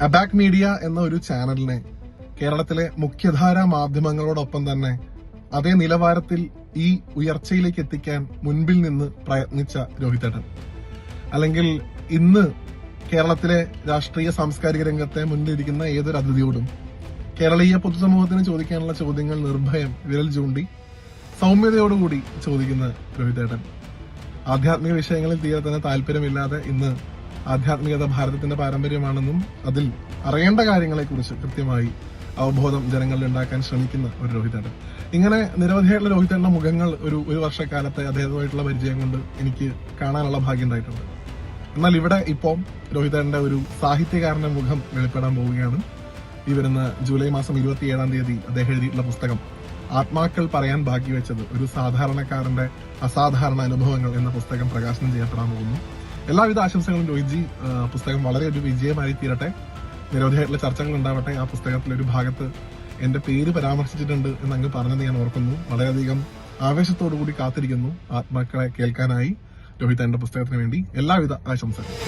അബാക് media എന്ന ഒരു ചാനലിനെ കേരളത്തിലെ മുഖ്യധാരാ മാധ്യമങ്ങളോടൊപ്പം തന്നെ അതേ നിലവാരത്തിൽ ഈ ഉയർച്ചയിലേക്ക് എത്തിക്കാൻ മുൻപിൽ നിന്ന് പ്രയത്നിച്ച രോഹിതേട്ടൻ, അല്ലെങ്കിൽ ഇന്ന് കേരളത്തിലെ രാഷ്ട്രീയ സാംസ്കാരിക രംഗത്തെ മുന്നിലിരിക്കുന്ന ഏതൊരു അതിഥിയോടും കേരളീയ പൊതുസമൂഹത്തിന് ചോദിക്കാനുള്ള ചോദ്യങ്ങൾ നിർഭയം വിരൽ ചൂണ്ടി സൗമ്യതയോടുകൂടി ചോദിക്കുന്ന രോഹിതേട്ടൻ, ആധ്യാത്മിക വിഷയങ്ങളിൽ തീരെ തന്നെ താല്പര്യമില്ലാതെ ഇന്ന് ആധ്യാത്മികത ഭാരതത്തിന്റെ പാരമ്പര്യമാണെന്നും അതിൽ അറിയേണ്ട കാര്യങ്ങളെക്കുറിച്ച് കൃത്യമായി അവബോധം ജനങ്ങളിൽ ഉണ്ടാക്കാൻ ശ്രമിക്കുന്ന ഒരു രോഹിതേട്ടൻ. ഇങ്ങനെ നിരവധിയായിട്ടുള്ള രോഹിതേട്ടന്റെ മുഖങ്ങൾ ഒരു വർഷക്കാലത്തെ അദ്ദേഹവുമായിട്ടുള്ള പരിചയം കൊണ്ട് എനിക്ക് കാണാനുള്ള ഭാഗ്യം ഉണ്ടായിട്ടുണ്ട്. എന്നാൽ ഇവിടെ ഇപ്പോൾ രോഹിതേട്ടന്റെ ഒരു സാഹിത്യകാരന്റെ മുഖം വെളിപ്പെടാൻ പോവുകയാണ്. ഈ വരുന്ന ജൂലൈ മാസം 27-ാം തീയതി അദ്ദേഹം എഴുതിയിട്ടുള്ള പുസ്തകം ആത്മാക്കൾ പറയാൻ ബാക്കി വെച്ചത്, ഒരു സാധാരണക്കാരന്റെ അസാധാരണ അനുഭവങ്ങൾ എന്ന പുസ്തകം പ്രകാശനം ചെയ്യപ്പെടാൻ പോകുന്നു. എല്ലാവിധ ആശംസകളും രോഹിത്ജി. പുസ്തകം വളരെ ഒരു വിജയമായി തീരട്ടെ, നിരവധിയായിട്ടുള്ള ചർച്ചകൾ ഉണ്ടാവട്ടെ. ആ പുസ്തകത്തിലൊരു ഭാഗത്ത് എന്റെ പേര് പരാമർശിച്ചിട്ടുണ്ട് എന്ന് അങ്ങ് പറഞ്ഞത് ഞാൻ ഓർക്കുന്നു. വളരെയധികം ആവേശത്തോടുകൂടി കാത്തിരിക്കുന്നു ആത്മാക്കളെ കേൾക്കാനായി രോഹിതേട്ടന്റെ പുസ്തകത്തിന് വേണ്ടി. എല്ലാവിധ ആശംസകളും.